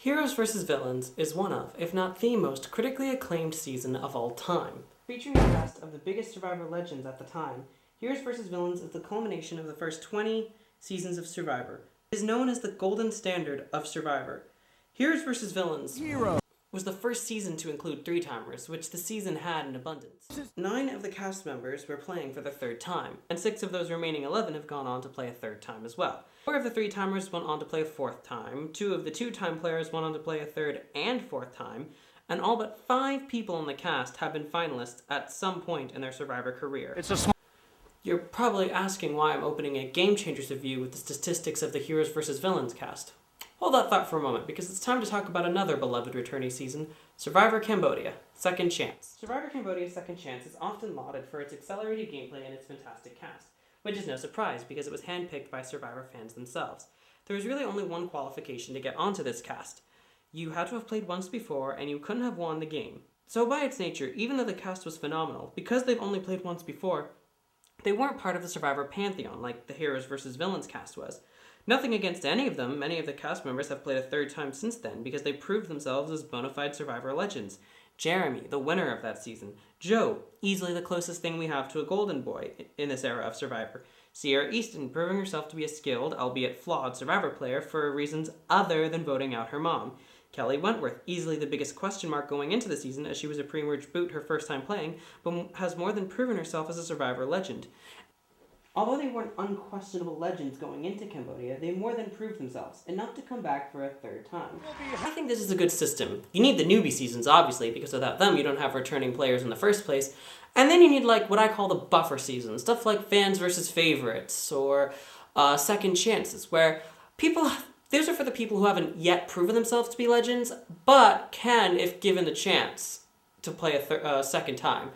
Heroes vs. Villains is one of, if not the most critically acclaimed season of all time. Featuring a cast of the biggest Survivor legends at the time, Heroes vs. Villains is the culmination of the first 20 seasons of Survivor. It is known as the golden standard of Survivor. Heroes vs. Villains was the first season to include three-timers, which the season had in abundance. 9 of the cast members were playing for the third time, and 6 of those remaining 11 have gone on to play a third time as well. 4 of the three-timers went on to play a fourth time, 2 of the two-time players went on to play a third and fourth time, and all but 5 people in the cast have been finalists at some point in their Survivor career. You're probably asking why I'm opening a Game Changers review with the statistics of the Heroes vs. Villains cast. Hold that thought for a moment, because it's time to talk about another beloved returning season, Survivor Cambodia, Second Chance. Survivor Cambodia Second Chance is often lauded for its accelerated gameplay and its fantastic cast, which is no surprise because it was handpicked by Survivor fans themselves. There was really only one qualification to get onto this cast. You had to have played once before, and you couldn't have won the game. So by its nature, even though the cast was phenomenal, because they've only played once before, they weren't part of the Survivor pantheon like the Heroes vs. Villains cast was. Nothing against any of them, many of the cast members have played a third time since then because they proved themselves as bona fide Survivor legends. Jeremy, the winner of that season. Joe, easily the closest thing we have to a golden boy in this era of Survivor. Sierra Easton, proving herself to be a skilled, albeit flawed, Survivor player for reasons other than voting out her mom. Kelly Wentworth, easily the biggest question mark going into the season as she was a pre-merge boot her first time playing, but has more than proven herself as a Survivor legend. Although they weren't unquestionable legends going into Cambodia, they more than proved themselves, enough to come back for a third time. I think this is a good system. You need the newbie seasons, obviously, because without them you don't have returning players in the first place. And then you need, like, what I call the buffer seasons, stuff like fans versus favorites, or second chances, where those are for the people who haven't yet proven themselves to be legends, but can if given the chance to play a second time.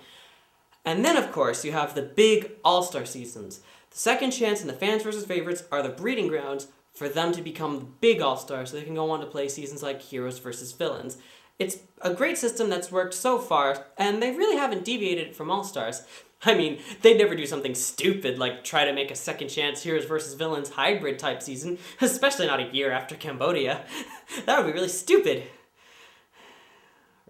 And then, of course, you have the big all-star seasons. The second chance and the fans versus favorites are the breeding grounds for them to become the big all-stars so they can go on to play seasons like Heroes vs. Villains. It's a great system that's worked so far, and they really haven't deviated from all-stars. I mean, they'd never do something stupid like try to make a second chance Heroes vs. Villains hybrid type season, especially not a year after Cambodia. That would be really stupid.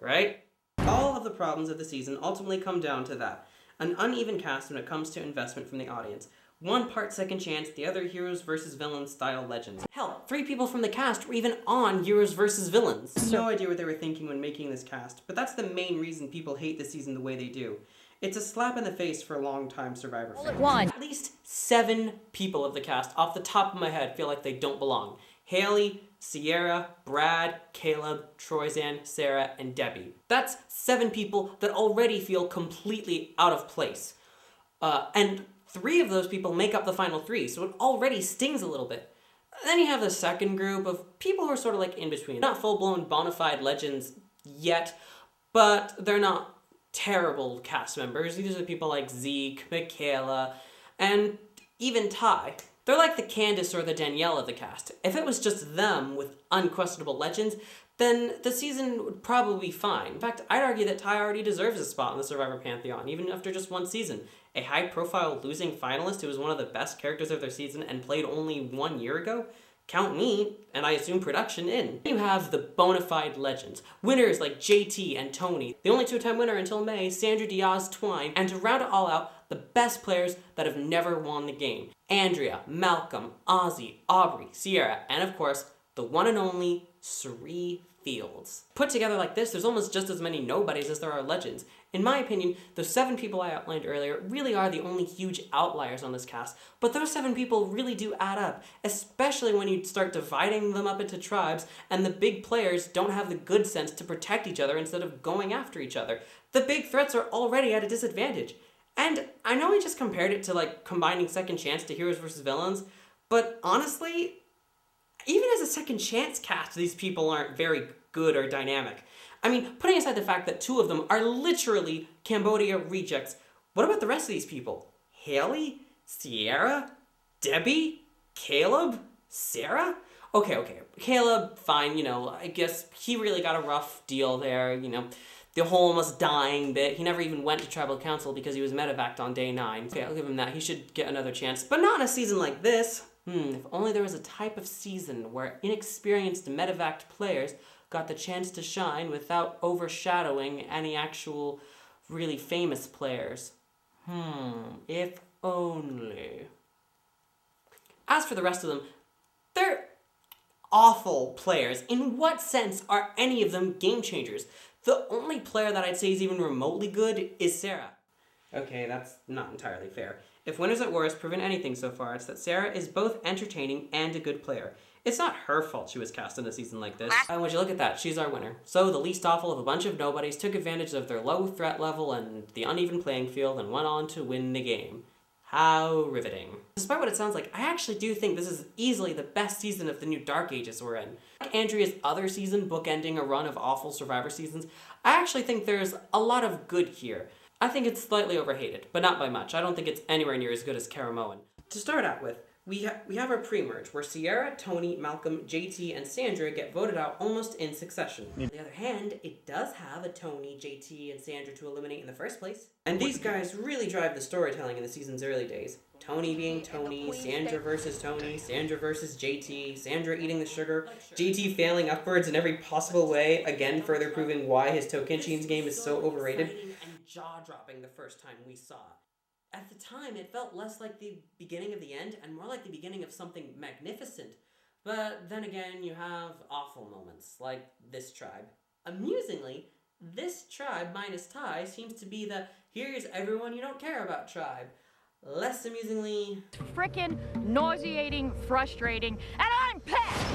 Right? All of the problems of the season ultimately come down to that. An uneven cast when it comes to investment from the audience. One part second chance, the other Heroes vs. Villains style legends. Hell, 3 people from the cast were even on Heroes vs. Villains. No idea what they were thinking when making this cast, but that's the main reason people hate the season the way they do. It's a slap in the face for long-time Survivor fans. At least 7 people of the cast, off the top of my head, feel like they don't belong. Haley, Sierra, Brad, Caleb, Troyzan, Sarah, and Debbie. That's 7 people that already feel completely out of place. And 3 of those people make up the final 3, so it already stings a little bit. Then you have the second group of people who are sort of like in between. Not full-blown bona fide legends yet, but they're not terrible cast members. These are people like Zeke, Michaela, and even Ty. They're like the Candice or the Danielle of the cast. If it was just them with unquestionable legends, then the season would probably be fine. In fact, I'd argue that Ty already deserves a spot in the Survivor pantheon, even after just one season. A high-profile losing finalist who was one of the best characters of their season and played only 1 year ago? Count me, and I assume production, in. You have the bona fide legends. Winners like JT and Tony. The only 2-time winner until May, Sandra Diaz-Twine. And to round it all out, the best players that have never won the game. Andrea, Malcolm, Ozzy, Aubrey, Sierra, and of course, the one and only Sheree Fields. Put together like this, there's almost just as many nobodies as there are legends. In my opinion, those 7 people I outlined earlier really are the only huge outliers on this cast, but those 7 people really do add up, especially when you start dividing them up into tribes and the big players don't have the good sense to protect each other instead of going after each other. The big threats are already at a disadvantage. And I know I just compared it to like combining Second Chance to Heroes vs. Villains, but honestly, even as a second chance cast, these people aren't very good or dynamic. I mean, putting aside the fact that 2 of them are literally Cambodia rejects, what about the rest of these people? Haley? Sierra? Debbie? Caleb? Sarah? Okay. Caleb, fine, I guess he really got a rough deal there, The whole almost dying bit. He never even went to tribal council because he was medevaced on day 9. Okay, I'll give him that. He should get another chance. But not in a season like this. If only there was a type of season where inexperienced medevac players got the chance to shine without overshadowing any actual really famous players. If only. As for the rest of them, they're awful players. In what sense are any of them game changers? The only player that I'd say is even remotely good is Sarah. Okay, that's not entirely fair. If Winners at War has proven anything so far, it's that Sarah is both entertaining and a good player. It's not her fault she was cast in a season like this. And when you look at that, she's our winner. So the least awful of a bunch of nobodies took advantage of their low threat level and the uneven playing field and went on to win the game. How riveting. Despite what it sounds like, I actually do think this is easily the best season of the new Dark Ages we're in. Like Andrea's other season bookending a run of awful Survivor seasons, I actually think there's a lot of good here. I think it's slightly overhated, but not by much. I don't think it's anywhere near as good as Caramoan. To start out with, we have our pre-merge, where Sierra, Tony, Malcolm, JT, and Sandra get voted out almost in succession. On the other hand, it does have a Tony, JT, and Sandra to eliminate in the first place. And these guys really drive the storytelling in the season's early days. Tony being Tony, Sandra versus JT, Sandra eating the sugar, JT failing upwards in every possible way, again further proving why his Tocantins game is so overrated. And jaw-dropping the first time we saw it. At the time, it felt less like the beginning of the end and more like the beginning of something magnificent. But then again, you have awful moments, like this tribe. Amusingly, this tribe minus Ty seems to be the here's everyone you don't care about tribe. Less amusingly... frickin' nauseating, frustrating, and I'm pissed!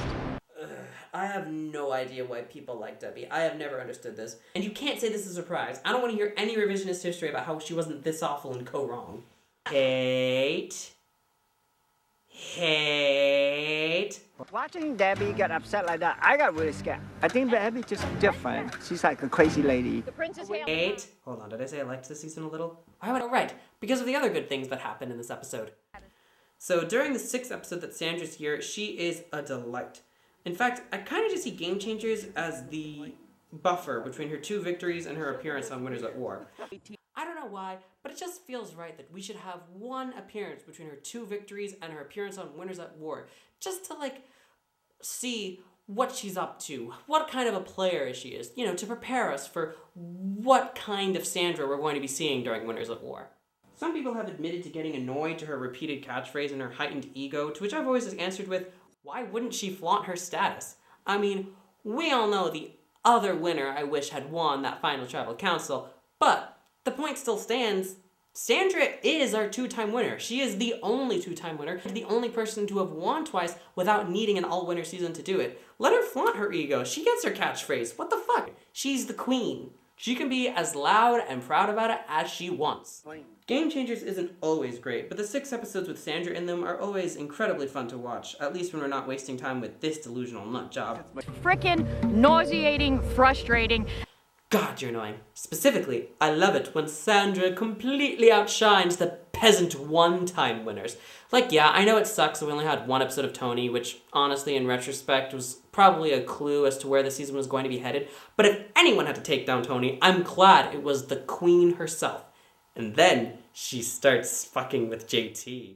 I have no idea why people like Debbie. I have never understood this. And you can't say this is a surprise. I don't want to hear any revisionist history about how she wasn't this awful and co-wrong. Hate. Watching Debbie get upset like that, I got really scared. I think Debbie's just different. She's like a crazy lady. The Princess Hate. Hold on, did I say I liked this season a little? Why would I? Right, because of the other good things that happened in this episode. So during the 6th episode that Sandra's here, she is a delight. In fact, I kind of just see Game Changers as the buffer between her 2 victories and her appearance on Winners at War. I don't know why, but it just feels right that we should have one appearance between her 2 victories and her appearance on Winners at War, just to, see what she's up to, what kind of a player she is, to prepare us for what kind of Sandra we're going to be seeing during Winners at War. Some people have admitted to getting annoyed to her repeated catchphrase and her heightened ego, to which I've always answered with, why wouldn't she flaunt her status? I mean, we all know the other winner I wish had won that final tribal council, but the point still stands. Sandra is our 2-time winner. She is the only 2-time winner, the only person to have won twice without needing an all-winner season to do it. Let her flaunt her ego. She gets her catchphrase. What the fuck? She's the queen. She can be as loud and proud about it as she wants. Game Changers isn't always great, but the 6 episodes with Sandra in them are always incredibly fun to watch, at least when we're not wasting time with this delusional nut job. frickin' nauseating, frustrating. God, you're annoying. Specifically, I love it when Sandra completely outshines the peasant 1-time winners. Yeah, I know it sucks that we only had 1 episode of Tony, which honestly, in retrospect, was probably a clue as to where the season was going to be headed. But if anyone had to take down Tony, I'm glad it was the queen herself. And then she starts fucking with JT.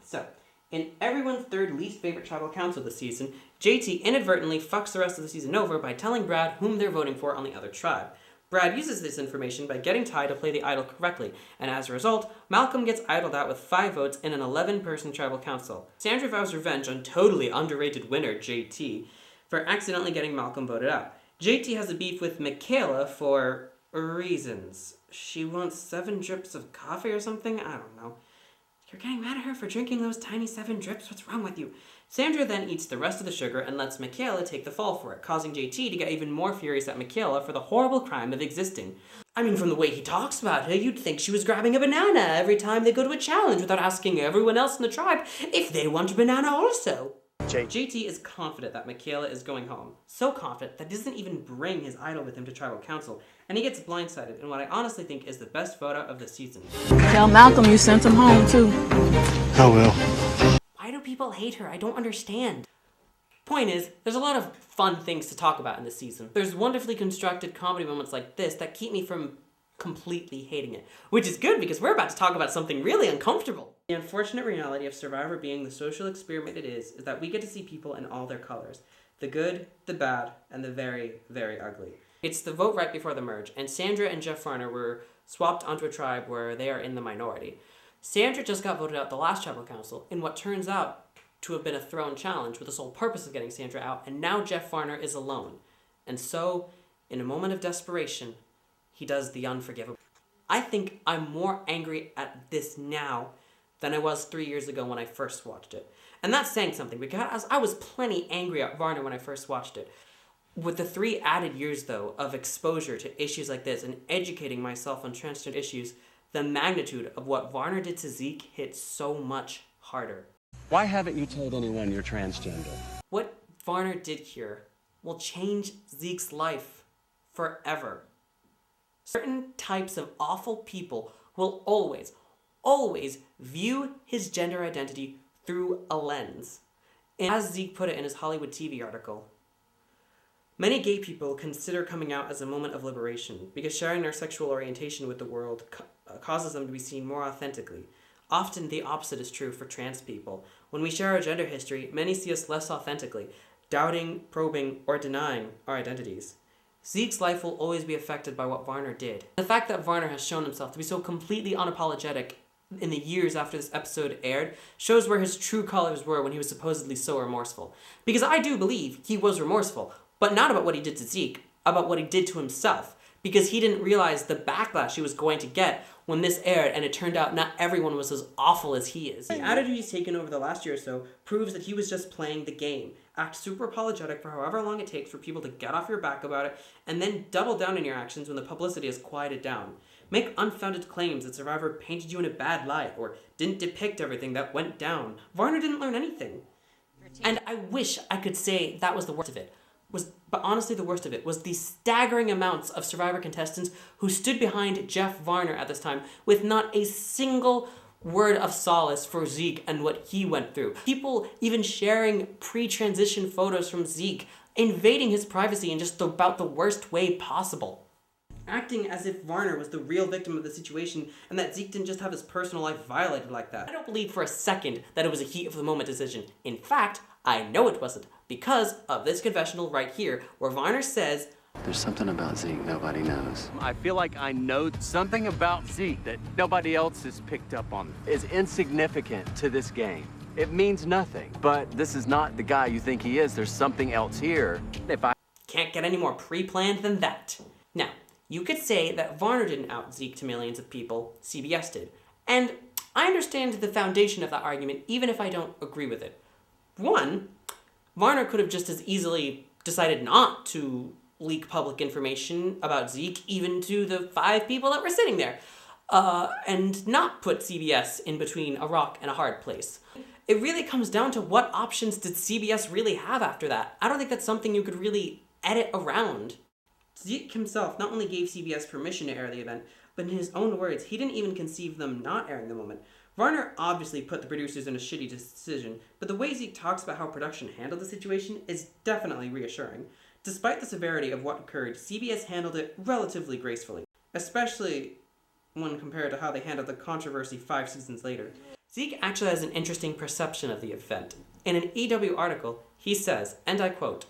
So, in everyone's 3rd least favorite tribal council this season, JT inadvertently fucks the rest of the season over by telling Brad whom they're voting for on the other tribe. Brad uses this information by getting Ty to play the idol correctly, and as a result, Malcolm gets idled out with 5 votes in an 11-person tribal council. Sandra vows revenge on totally underrated winner JT for accidentally getting Malcolm voted out. JT has a beef with Michaela for reasons. She wants 7 drips of coffee or something? I don't know. You're getting mad at her for drinking those tiny 7 drips? What's wrong with you? Sandra then eats the rest of the sugar and lets Michaela take the fall for it, causing JT to get even more furious at Michaela for the horrible crime of existing. I mean, from the way he talks about her, you'd think she was grabbing a banana every time they go to a challenge without asking everyone else in the tribe if they want a banana also. JT is confident that Michaela is going home. So confident that he doesn't even bring his idol with him to tribal council, and he gets blindsided in what I honestly think is the best photo of the season. Tell Malcolm you sent him home, too. I will. Why do people hate her? I don't understand. Point is, there's a lot of fun things to talk about in this season. There's wonderfully constructed comedy moments like this that keep me from completely hating it. Which is good because we're about to talk about something really uncomfortable. The unfortunate reality of Survivor being the social experiment it is that we get to see people in all their colors. The good, the bad, and the very, very ugly. It's the vote right before the merge, and Sandra and Jeff Varner were swapped onto a tribe where they are in the minority. Sandra just got voted out the last tribal council in what turns out to have been a thrown challenge with the sole purpose of getting Sandra out, and now Jeff Varner is alone. And so, in a moment of desperation, he does the unforgivable. I think I'm more angry at this now than I was 3 years ago when I first watched it. And that's saying something, because I was plenty angry at Varner when I first watched it. With the 3 added years, though, of exposure to issues like this and educating myself on transgender issues, the magnitude of what Varner did to Zeke hit so much harder. Why haven't you told anyone you're transgender? What Varner did here will change Zeke's life forever. Certain types of awful people will always, always view his gender identity through a lens. And as Zeke put it in his Hollywood TV article, many gay people consider coming out as a moment of liberation because sharing their sexual orientation with the world causes them to be seen more authentically. Often the opposite is true for trans people. When we share our gender history, many see us less authentically, doubting, probing, or denying our identities. Zeke's life will always be affected by what Varner did. The fact that Varner has shown himself to be so completely unapologetic in the years after this episode aired shows where his true colors were when he was supposedly so remorseful. Because I do believe he was remorseful, but not about what he did to Zeke, about what he did to himself. Because he didn't realize the backlash he was going to get when this aired, and it turned out not everyone was as awful as he is. The attitude he's taken over the last year or so proves that he was just playing the game. Act super apologetic for however long it takes for people to get off your back about it, and then double down on your actions when the publicity has quieted down. Make unfounded claims that Survivor painted you in a bad light, or didn't depict everything that went down. Varner didn't learn anything. And I wish I could say that was the worst of it. But honestly, the worst of it was the staggering amounts of Survivor contestants who stood behind Jeff Varner at this time with not a single word of solace for Zeke and what he went through. People even sharing pre-transition photos from Zeke, invading his privacy in just about the worst way possible. Acting as if Varner was the real victim of the situation and that Zeke didn't just have his personal life violated like that. I don't believe for a second that it was a heat-of-the-moment decision. In fact, I know it wasn't, because of this confessional right here, where Varner says, "There's something about Zeke nobody knows." I feel like I know something about Zeke that nobody else has picked up on. It's insignificant to this game. It means nothing. But this is not the guy you think he is. There's something else here. Can't get any more pre-planned than that. Now, you could say that Varner didn't out Zeke to millions of people, CBS did. And I understand the foundation of that argument, even if I don't agree with it. One, Varner could have just as easily decided not to leak public information about Zeke, even to the 5 people that were sitting there, and not put CBS in between a rock and a hard place. It really comes down to what options did CBS really have after that. I don't think that's something you could really edit around. Zeke himself not only gave CBS permission to air the event, but in his own words, he didn't even conceive them not airing the moment. Varner obviously put the producers in a shitty decision, but the way Zeke talks about how production handled the situation is definitely reassuring. Despite the severity of what occurred, CBS handled it relatively gracefully, especially when compared to how they handled the controversy 5 seasons later. Zeke actually has an interesting perception of the event. In an EW article, he says, and I quote,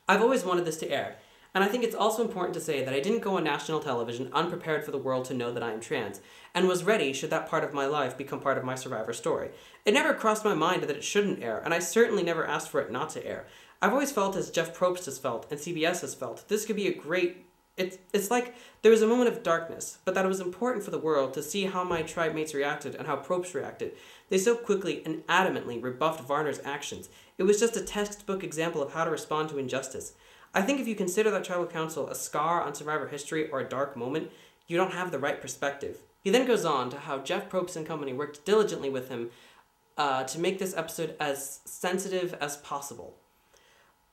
"I've always wanted this to air. And I think it's also important to say that I didn't go on national television unprepared for the world to know that I am trans, and was ready should that part of my life become part of my Survivor story. It never crossed my mind that it shouldn't air, and I certainly never asked for it not to air. I've always felt as Jeff Probst has felt, and CBS has felt, this could be a great... It's like there was a moment of darkness, but that it was important for the world to see how my tribe mates reacted and how Probst reacted. They so quickly and adamantly rebuffed Varner's actions. It was just a textbook example of how to respond to injustice. I think if you consider that tribal council a scar on Survivor history or a dark moment, you don't have the right perspective." He then goes on to how Jeff Probst and company worked diligently with him to make this episode as sensitive as possible.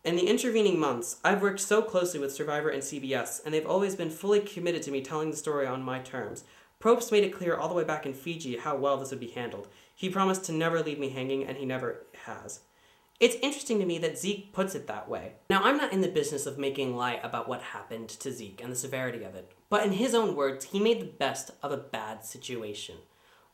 In the intervening months, I've worked so closely with Survivor and CBS, and they've always been fully committed to me telling the story on my terms. Probst made it clear all the way back in Fiji how well this would be handled. He promised to never leave me hanging, and he never has. It's interesting to me that Zeke puts it that way. Now, I'm not in the business of making light about what happened to Zeke and the severity of it, but in his own words, he made the best of a bad situation.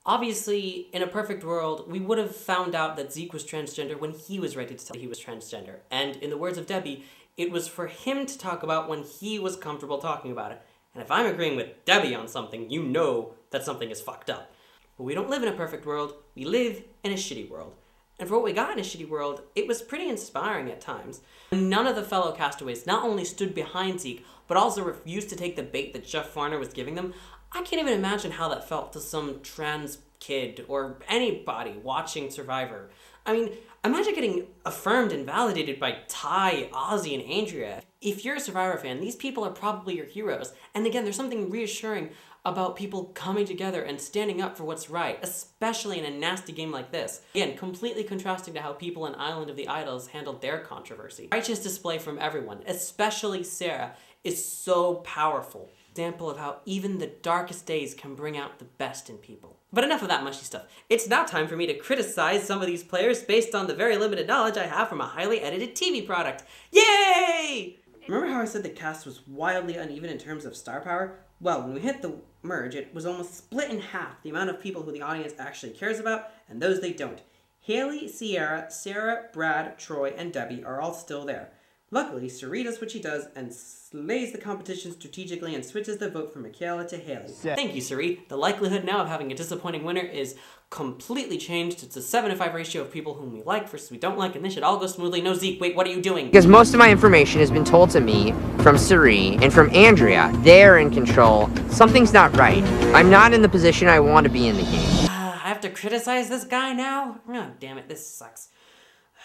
Obviously, in a perfect world, we would have found out that Zeke was transgender when he was ready to tell he was transgender. And in the words of Debbie, it was for him to talk about when he was comfortable talking about it. And if I'm agreeing with Debbie on something, you know that something is fucked up. But we don't live in a perfect world, we live in a shitty world. And for what we got in a shitty world, it was pretty inspiring at times. None of the fellow castaways not only stood behind Zeke, but also refused to take the bait that Jeff Varner was giving them. I can't even imagine how that felt to some trans kid or anybody watching Survivor. I mean, imagine getting affirmed and validated by Ty, Ozzy, and Andrea. If you're a Survivor fan, these people are probably your heroes. And again, there's something reassuring about people coming together and standing up for what's right, especially in a nasty game like this. Again, completely contrasting to how people in Island of the Idols handled their controversy. Righteous display from everyone, especially Sarah, is so powerful. Example of how even the darkest days can bring out the best in people. But enough of that mushy stuff. It's now time for me to criticize some of these players based on the very limited knowledge I have from a highly edited TV product. Yay! Remember how I said the cast was wildly uneven in terms of star power? Well, when we hit the merge, it was almost split in half, the amount of people who the audience actually cares about and those they don't. Haley, Sierra, Sarah, Brad, Troy, and Debbie are all still there. Luckily, Sari does what she does and slays the competition strategically and switches the vote from Michaela to Haley. Thank you, Sari. The likelihood now of having a disappointing winner is completely changed. It's a 7-to-5 ratio of people whom we like versus we don't like, and this should all go smoothly. No, Zeke, wait, what are you doing? Because most of my information has been told to me from Sari and from Andrea. They're in control. Something's not right. I'm not in the position I want to be in the game. I have to criticize this guy now? Oh, damn it, this sucks.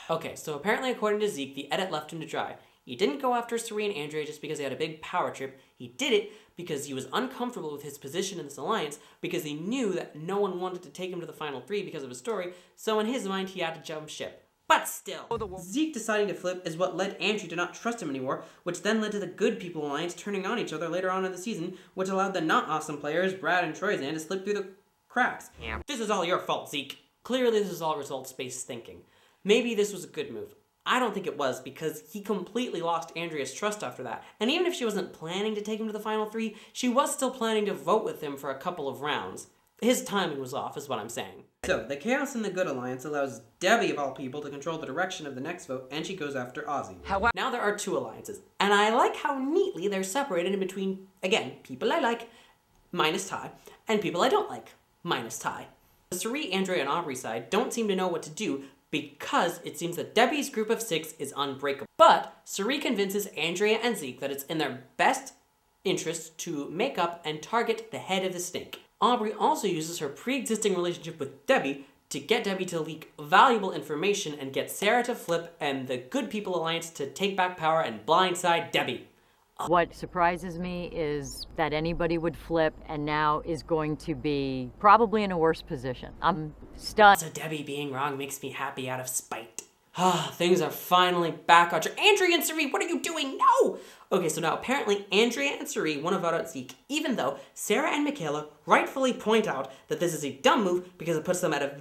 Okay, so apparently according to Zeke, the edit left him to dry. He didn't go after Sari and Andrea just because he had a big power trip. He did it because he was uncomfortable with his position in this alliance, because he knew that no one wanted to take him to the final 3 because of his story, so in his mind he had to jump ship. But still, Zeke deciding to flip is what led Andrea to not trust him anymore, which then led to the Good People Alliance turning on each other later on in the season, which allowed the not awesome players, Brad and Troyzan, to slip through the cracks. Yeah. This is all your fault, Zeke. Clearly this is all results-based thinking. Maybe this was a good move. I don't think it was, because he completely lost Andrea's trust after that. And even if she wasn't planning to take him to the final 3, she was still planning to vote with him for a couple of rounds. His timing was off, is what I'm saying. So, the Chaos in the Good Alliance allows Debbie, of all people, to control the direction of the next vote, and she goes after Ozzy. Now there are 2 alliances, and I like how neatly they're separated in between, again, people I like, minus Ty, and people I don't like, minus Ty. The Sari, Andrea, and Aubrey side don't seem to know what to do, because it seems that Debbie's group of 6 is unbreakable. But Sari convinces Andrea and Zeke that it's in their best interest to make up and target the head of the snake. Aubrey also uses her pre-existing relationship with Debbie to get Debbie to leak valuable information and get Sarah to flip and the Good People Alliance to take back power and blindside Debbie. What surprises me is that anybody would flip and now is going to be probably in a worse position. I'm stunned. So Debbie being wrong makes me happy out of spite. Things are finally back on track. Andrea and Sari, what are you doing? No! Okay, so now apparently Andrea and Sari want to vote out Zeke, even though Sarah and Michaela rightfully point out that this is a dumb move because it puts them at a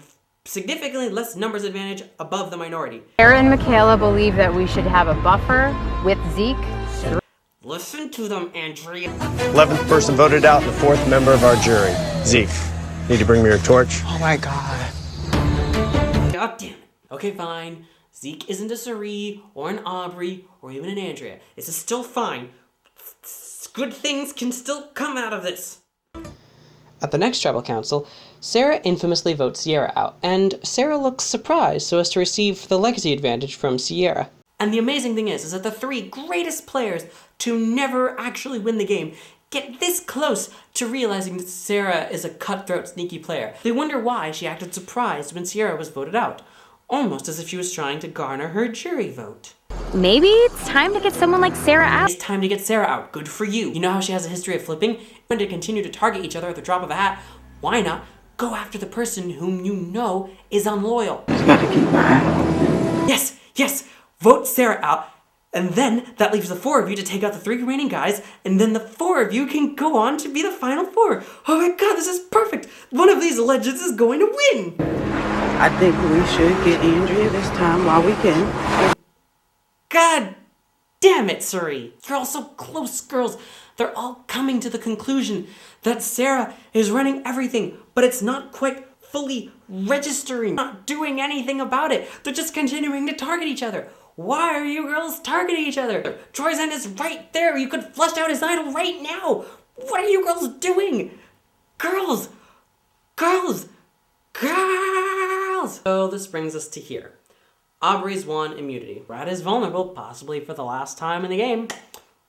significantly less numbers advantage above the minority. Sarah and Michaela believe that we should have a buffer with Zeke. Listen to them, Andrea. 11th person voted out, the 4th member of our jury. Zeke, need to bring me your torch? Oh my God. God damn it. Okay, fine. Zeke isn't a Sari, or an Aubrey, or even an Andrea. This is still fine. Good things can still come out of this. At the next tribal council, Sarah infamously votes Sierra out, and Sarah looks surprised so as to receive the legacy advantage from Sierra. And the amazing thing is that the 3 greatest players to never actually win the game get this close to realizing that Sarah is a cutthroat, sneaky player. They wonder why she acted surprised when Sierra was voted out, almost as if she was trying to garner her jury vote. Maybe it's time to get someone like Sarah out. It's time to get Sarah out. Good for you. You know how she has a history of flipping? And to continue to target each other at the drop of a hat, why not go after the person whom you know is unloyal? Yes, yes! Vote Sarah out, and then that leaves the 4 of you to take out the 3 remaining guys, and then the 4 of you can go on to be the final 4. Oh my god, this is perfect! One of these legends is going to win! I think we should get Andrea this time while we can. God damn it, Suri. You're all so close, girls. They're all coming to the conclusion that Sarah is running everything, but it's not quite fully registering, not doing anything about it. They're just continuing to target each other. Why are you girls targeting each other? Troy's end is right there. You could flush out his idol right now. What are you girls doing? Girls! Girls! Girls! So this brings us to here. Aubrey's won immunity. Brad is vulnerable, possibly for the last time in the game.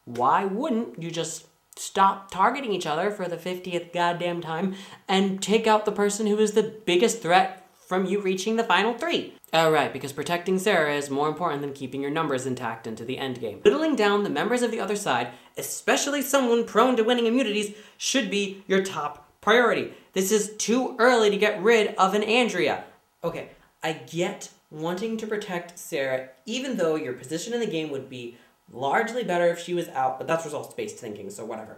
Why wouldn't you just stop targeting each other for the 50th goddamn time and take out the person who is the biggest threat from you reaching the final 3? Oh, right, because protecting Sarah is more important than keeping your numbers intact into the endgame. Whittling down the members of the other side, especially someone prone to winning immunities, should be your top priority. This is too early to get rid of an Andrea. Okay, I get wanting to protect Sarah, even though your position in the game would be largely better if she was out, but that's results-based thinking, so whatever.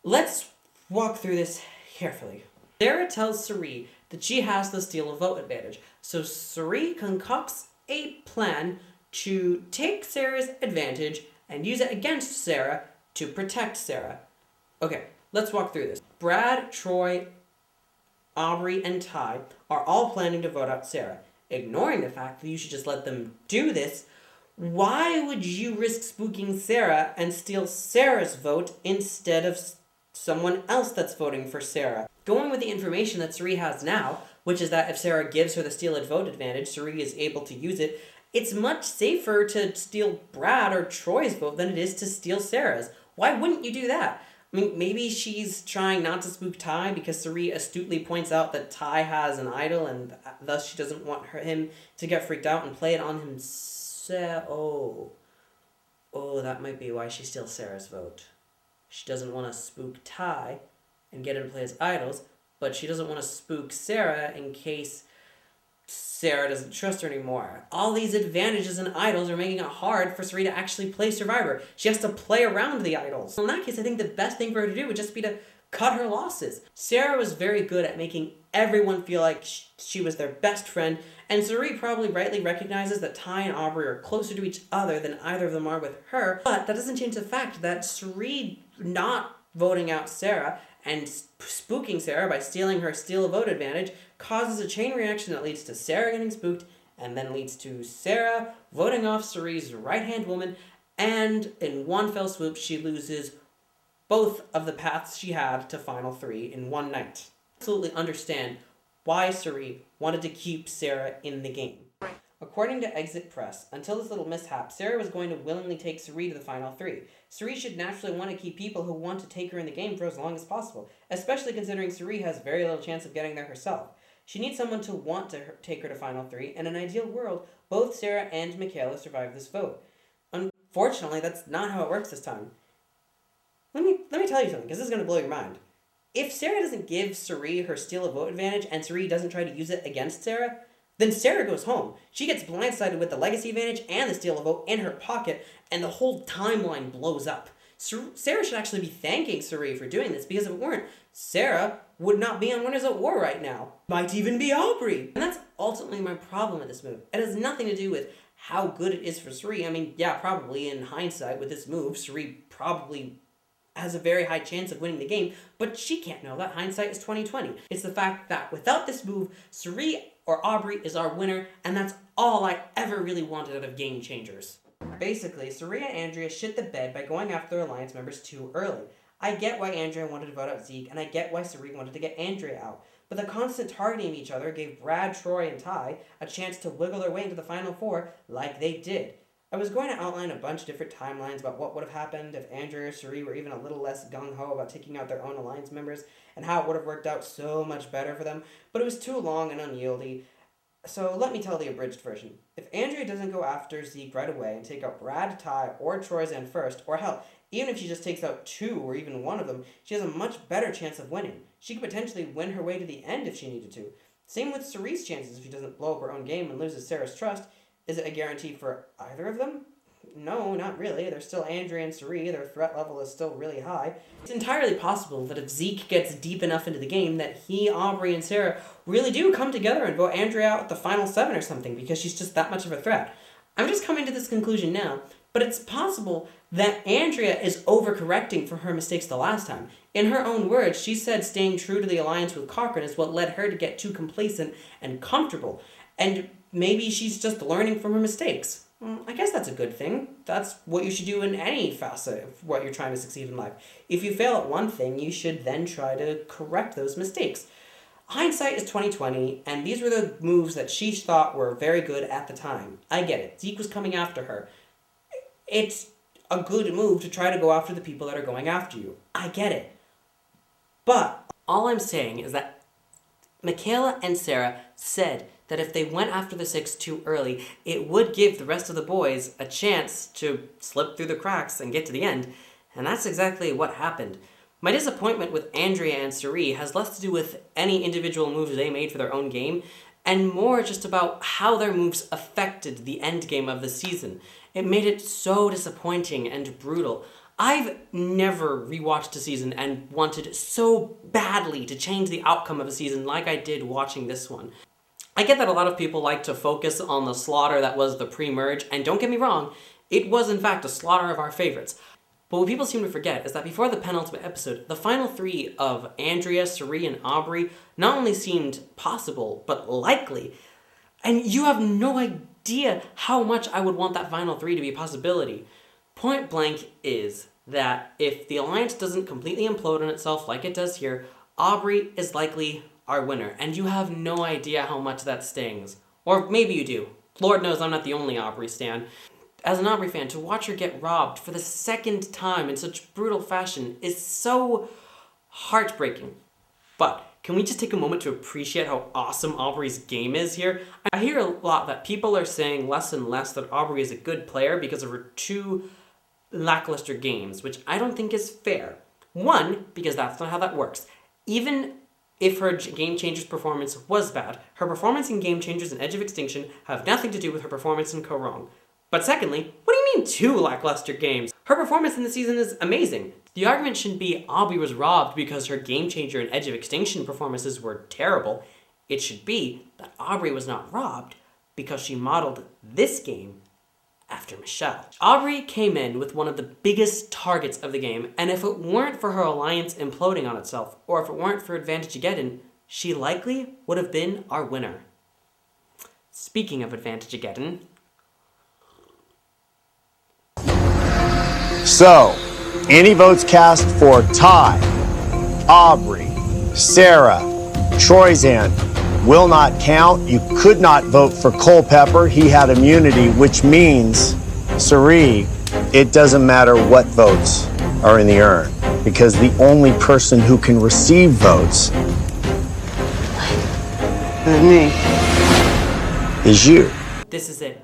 Let's walk through this carefully. Sarah tells Suri that she has the steal a vote advantage, so Suri concocts a plan to take Sarah's advantage and use it against Sarah to protect Sarah. Okay, let's walk through this. Brad, Troy, Aubrey, and Ty are all planning to vote out Sarah. Ignoring the fact that you should just let them do this, why would you risk spooking Sarah and steal Sarah's vote instead of someone else that's voting for Sarah? Going with the information that Suri has now, which is that if Sarah gives her the steal vote advantage, Suri is able to use it, it's much safer to steal Brad or Troy's vote than it is to steal Sarah's. Why wouldn't you do that? I mean, maybe she's trying not to spook Ty because Suri astutely points out that Ty has an idol and thus she doesn't want him to get freaked out and play it on himself. Oh, that might be why she steals Sarah's vote. She doesn't want to spook Ty and get him to play his idols, but she doesn't want to spook Sarah in case Sarah doesn't trust her anymore. All these advantages and idols are making it hard for Suri to actually play Survivor. She has to play around the idols. In that case, I think the best thing for her to do would just be to cut her losses. Sarah was very good at making everyone feel like she was their best friend, and Suri probably rightly recognizes that Ty and Aubrey are closer to each other than either of them are with her, but that doesn't change the fact that Suri not voting out Sarah and spooking Sarah by stealing her steal a vote advantage causes a chain reaction that leads to Sarah getting spooked and then leads to Sarah voting off Suri's right-hand woman, and in one fell swoop she loses both of the paths she had to final 3 in one night. I absolutely understand why Suri wanted to keep Sarah in the game. According to Exit Press, until this little mishap, Sarah was going to willingly take Suri to the final 3. Suri should naturally want to keep people who want to take her in the game for as long as possible, especially considering Suri has very little chance of getting there herself. She needs someone to want to take her to final 3, and in an ideal world, both Sarah and Michaela survive this vote. Unfortunately, that's not how it works this time. Let me tell you something, because this is going to blow your mind. If Sarah doesn't give Suri her steal a vote advantage, and Suri doesn't try to use it against Sarah, then Sarah goes home. She gets blindsided with the legacy advantage and the steal a vote in her pocket, and the whole timeline blows up. Sarah should actually be thanking Suri for doing this, because if it weren't, Sarah would not be on Winners at War right now. Might even be Aubrey. And that's ultimately my problem with this move. It has nothing to do with how good it is for Suri. I mean, yeah, probably in hindsight with this move, Suri probably has a very high chance of winning the game, but she can't know that. Hindsight is 20/20. It's the fact that without this move, Suri or Aubrey is our winner, and that's all I ever really wanted out of Game Changers. Basically, Suri and Andrea shit the bed by going after their alliance members too early. I get why Andrea wanted to vote out Zeke, and I get why Suri wanted to get Andrea out, but the constant targeting of each other gave Brad, Troy, and Ty a chance to wiggle their way into the final 4 like they did. I was going to outline a bunch of different timelines about what would have happened if Andrea or Suri were even a little less gung-ho about taking out their own alliance members, and how it would have worked out so much better for them, but it was too long and unyieldy. So let me tell the abridged version. If Andrea doesn't go after Zeke right away and take out Brad, Ty, or Troy's end first, or hell, even if she just takes out 2 or even one of them, she has a much better chance of winning. She could potentially win her way to the end if she needed to. Same with Suri's chances if she doesn't blow up her own game and loses Sarah's trust. Is it a guarantee for either of them? No, not really. They're still Andrea and Cirie. Their threat level is still really high. It's entirely possible that if Zeke gets deep enough into the game that he, Aubrey, and Sarah really do come together and vote Andrea out at the final 7 or something because she's just that much of a threat. I'm just coming to this conclusion now, but it's possible that Andrea is overcorrecting for her mistakes the last time. In her own words, she said staying true to the alliance with Cochran is what led her to get too complacent and comfortable. And maybe she's just learning from her mistakes. I guess that's a good thing. That's what you should do in any facet of what you're trying to succeed in life. If you fail at one thing, you should then try to correct those mistakes. Hindsight is 20/20, and these were the moves that she thought were very good at the time. I get it. Zeke was coming after her. It's a good move to try to go after the people that are going after you. I get it. But all I'm saying is that Michaela and Sarah said that if they went after the 6 too early, it would give the rest of the boys a chance to slip through the cracks and get to the end, and that's exactly what happened. My disappointment with Andrea and Cirie has less to do with any individual moves they made for their own game, and more just about how their moves affected the end game of the season. It made it so disappointing and brutal. I've never rewatched a season and wanted so badly to change the outcome of a season like I did watching this one. I get that a lot of people like to focus on the slaughter that was the pre-merge, and don't get me wrong, it was in fact a slaughter of our favorites. But what people seem to forget is that before the penultimate episode, the final 3 of Andrea, Cirie, and Aubrey not only seemed possible, but likely. And you have no idea how much I would want that final 3 to be a possibility. Point blank is that if the alliance doesn't completely implode on itself like it does here, Aubrey is likely our winner, and you have no idea how much that stings. Or maybe you do. Lord knows I'm not the only Aubrey stan. As an Aubrey fan, to watch her get robbed for the second time in such brutal fashion is so heartbreaking. But can we just take a moment to appreciate how awesome Aubrey's game is here? I hear a lot that people are saying less and less that Aubrey is a good player because of her 2 lackluster games, which I don't think is fair. One, because that's not how that works. Even if her Game Changers performance was bad, her performance in Game Changers and Edge of Extinction have nothing to do with her performance in Co-Wrong. But secondly, what do you mean 2 lackluster games? Her performance in the season is amazing. The argument shouldn't be Aubrey was robbed because her Game Changer and Edge of Extinction performances were terrible. It should be that Aubrey was not robbed because she modeled this game after Michelle. Aubrey came in with one of the biggest targets of the game, and if it weren't for her alliance imploding on itself, or if it weren't for Advantage-Ageddon, she likely would have been our winner. Speaking of Advantage-Ageddon... So, any votes cast for Ty, Aubrey, Sarah, Troyzan will not count. You could not vote for Culpepper. He had immunity, which means, Cirie, it doesn't matter what votes are in the urn, because the only person who can receive votes Me. is you. This is it.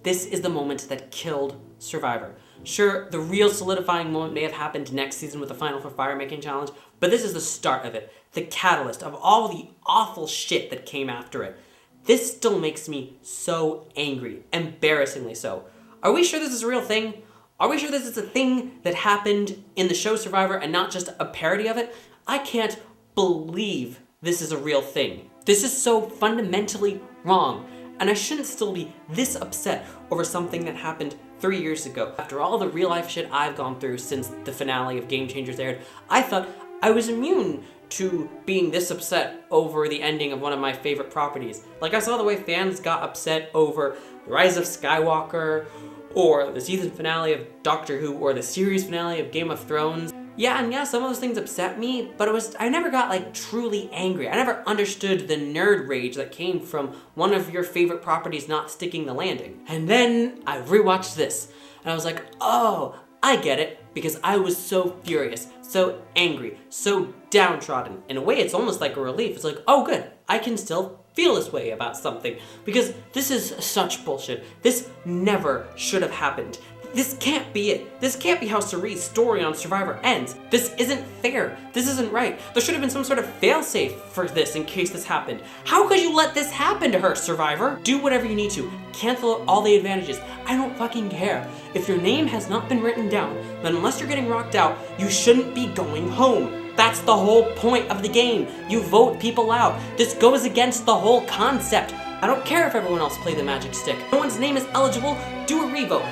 This is the moment that killed Survivor. Sure, the real solidifying moment may have happened next season with the Final for Fire Making Challenge, but this is the start of it. The catalyst of all the awful shit that came after it. This still makes me so angry, embarrassingly so. Are we sure this is a real thing? Are we sure this is a thing that happened in the show Survivor and not just a parody of it? I can't believe this is a real thing. This is so fundamentally wrong, and I shouldn't still be this upset over something that happened 3 years ago. After all the real life shit I've gone through since the finale of Game Changers aired, I thought I was immune to being this upset over the ending of one of my favorite properties. Like, I saw the way fans got upset over The Rise of Skywalker, or the season finale of Doctor Who, or the series finale of Game of Thrones. Yeah, some of those things upset me, but I never got, like, truly angry. I never understood the nerd rage that came from one of your favorite properties not sticking the landing. And then I rewatched this, and I was like, oh, I get it, because I was so furious, so angry, so downtrodden. In a way, it's almost like a relief. It's like, oh good, I can still feel this way about something, because this is such bullshit. This never should have happened. This can't be it. This can't be how Cerie's story on Survivor ends. This isn't fair. This isn't right. There should have been some sort of failsafe for this in case this happened. How could you let this happen to her, Survivor? Do whatever you need to. Cancel all the advantages. I don't fucking care. If your name has not been written down, then unless you're getting rocked out, you shouldn't be going home. That's the whole point of the game. You vote people out. This goes against the whole concept. I don't care if everyone else played the magic stick. If no one's name is eligible, do a revote.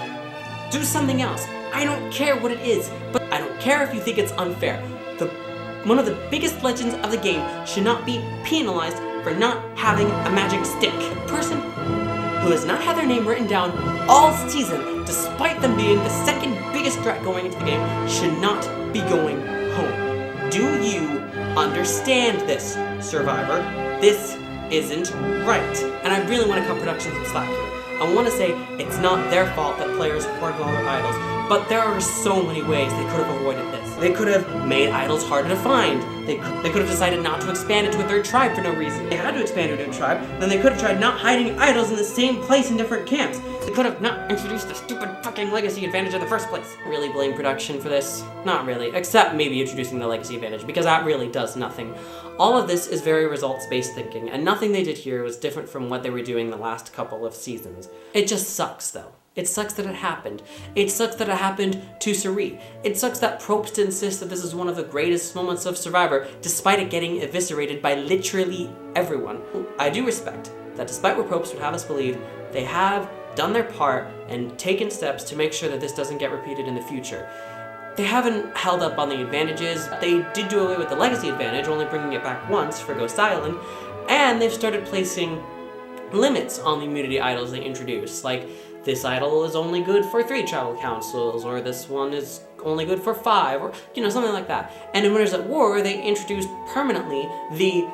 Do something else. I don't care what it is, but I don't care if you think it's unfair. One of the biggest legends of the game should not be penalized for not having a magic stick. A person who has not had their name written down all season, despite them being the second biggest threat going into the game, should not be going home. Do you understand this, Survivor? This isn't right. And I really want to cut production some slack here. I want to say it's not their fault that players hoarded all their idols, but there are so many ways they could have avoided this. They could have made idols harder to find. They could have decided not to expand into a third tribe for no reason. They had to expand into a tribe, then they could have tried not hiding idols in the same place in different camps. They could have not introduced the stupid fucking legacy advantage in the first place. Really blame production for this? Not really, except maybe introducing the legacy advantage, because that really does nothing. All of this is very results-based thinking, and nothing they did here was different from what they were doing the last couple of seasons. It just sucks, though. It sucks that it happened. It sucks that it happened to Cirie. It sucks that Probst insists that this is one of the greatest moments of Survivor, despite it getting eviscerated by literally everyone. I do respect that despite what Probst would have us believe, they have done their part and taken steps to make sure that this doesn't get repeated in the future. They haven't held up on the advantages. They did do away with the legacy advantage, only bringing it back once for Ghost Island, and they've started placing limits on the immunity idols they introduce, like this idol is only good for 3 tribal councils, or this one is only good for 5, or something like that. And in Winners at War, they introduced permanently the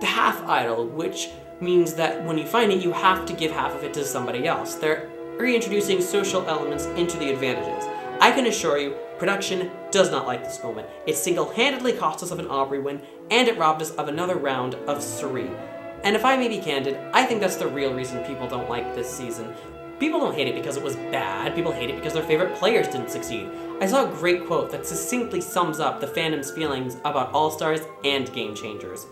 half idol, which means that when you find it, you have to give half of it to somebody else. They're reintroducing social elements into the advantages. I can assure you, production does not like this moment. It single-handedly cost us of an Aubrey win, and it robbed us of another round of Cirie. And if I may be candid, I think that's the real reason people don't like this season. People don't hate it because it was bad, people hate it because their favorite players didn't succeed. I saw a great quote that succinctly sums up the fandom's feelings about All-Stars and Game Changers.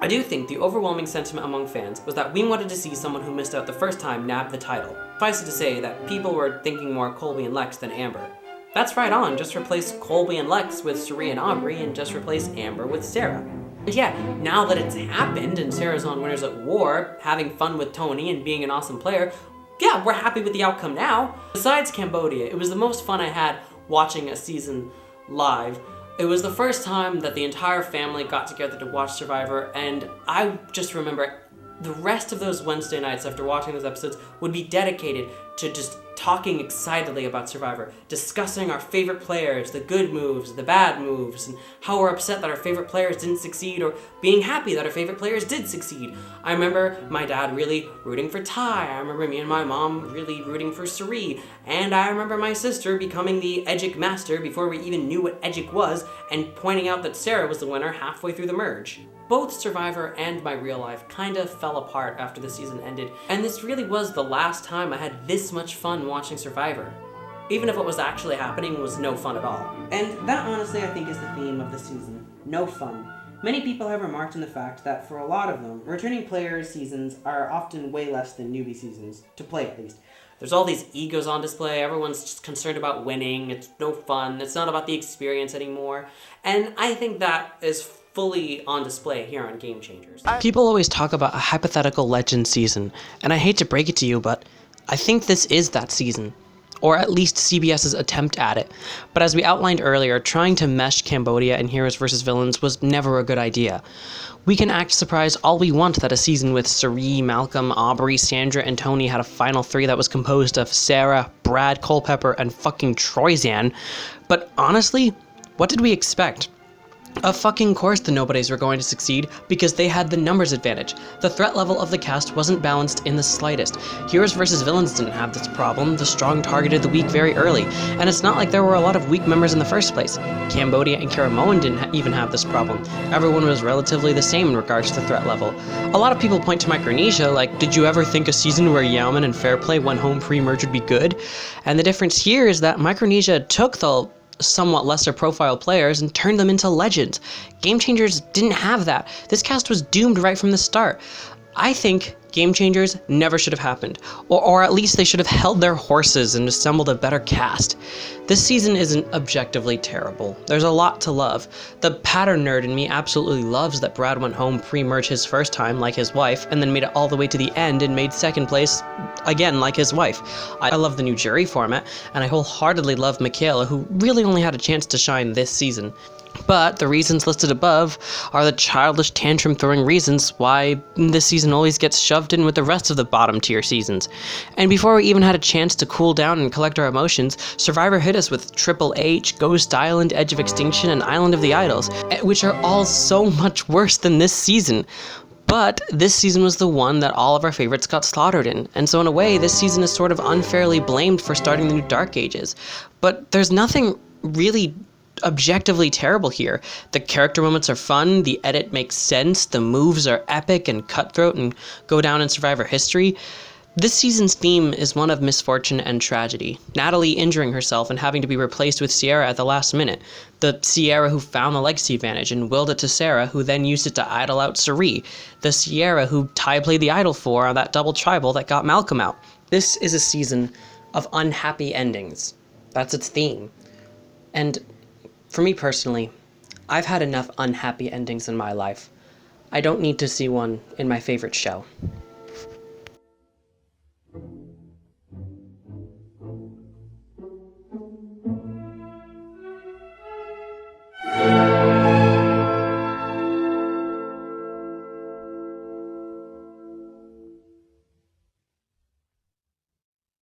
I do think the overwhelming sentiment among fans was that we wanted to see someone who missed out the first time nab the title. Suffice it to say that people were thinking more Colby and Lex than Amber. That's right on, just replace Colby and Lex with Cirie and Aubrey, and just replace Amber with Sarah. And yeah, now that it's happened and Sarah's on Winners at War, having fun with Tony and being an awesome player, yeah, we're happy with the outcome now. Besides Cambodia, it was the most fun I had watching a season live. It was the first time that the entire family got together to watch Survivor, and I just remember the rest of those Wednesday nights after watching those episodes would be dedicated to just talking excitedly about Survivor, discussing our favorite players, the good moves, the bad moves, and how we're upset that our favorite players didn't succeed, or being happy that our favorite players did succeed. I remember my dad really rooting for Ty, I remember me and my mom really rooting for Cirie, and I remember my sister becoming the Edgic master before we even knew what Edgic was, and pointing out that Sarah was the winner halfway through the merge. Both Survivor and my real life kinda fell apart after the season ended, and this really was the last time I had this much fun watching Survivor. Even if what was actually happening was no fun at all. And that honestly I think is the theme of the season. No fun. Many people have remarked on the fact that for a lot of them, returning players seasons are often way less than newbie seasons, to play at least. There's all these egos on display, everyone's just concerned about winning, it's no fun, it's not about the experience anymore, and I think that is fully on display here on Game Changers. People always talk about a hypothetical legend season, and I hate to break it to you, but I think this is that season. Or at least CBS's attempt at it. But as we outlined earlier, trying to mesh Cambodia and Heroes vs. Villains was never a good idea. We can act surprised all we want that a season with Cirie, Malcolm, Aubrey, Sandra, and Tony had a final 3 that was composed of Sarah, Brad, Culpepper, and fucking Troyzan. But honestly, what did we expect? Of fucking course the nobodies were going to succeed because they had the numbers advantage. The threat level of the cast wasn't balanced in the slightest. Heroes versus villains didn't have this problem. The strong targeted the weak very early, and it's not like there were a lot of weak members in the first place. Cambodia and Karamoan didn't even have this problem. Everyone was relatively the same in regards to threat level. A lot of people point to Micronesia like, did you ever think a season where Yaoman and Fairplay went home pre-merge would be good? And the difference here is that Micronesia took the somewhat lesser profile players and turned them into legends. Game Changers didn't have that. This cast was doomed right from the start. I think Game Changers never should have happened, or at least they should have held their horses and assembled a better cast. This season isn't objectively terrible. There's a lot to love. The pattern nerd in me absolutely loves that Brad went home pre-merge his first time like his wife, and then made it all the way to the end and made second place again like his wife. I love the new jury format, and I wholeheartedly love Michaela, who really only had a chance to shine this season. But the reasons listed above are the childish tantrum-throwing reasons why this season always gets shoved in with the rest of the bottom-tier seasons. And before we even had a chance to cool down and collect our emotions, Survivor hit us with Triple H, Ghost Island, Edge of Extinction, and Island of the Idols, which are all so much worse than this season. But this season was the one that all of our favorites got slaughtered in, and so in a way, this season is sort of unfairly blamed for starting the new Dark Ages. But there's nothing really objectively terrible here. The character moments are fun, the edit makes sense, the moves are epic and cutthroat and go down in Survivor history. This season's theme is one of misfortune and tragedy. Natalie injuring herself and having to be replaced with Sierra at the last minute. The Sierra who found the legacy advantage and willed it to Sarah, who then used it to idle out Sari. The Sierra who Ty played the idol for on that double tribal that got Malcolm out. This is a season of unhappy endings. That's its theme. And for me personally, I've had enough unhappy endings in my life. I don't need to see one in my favorite show.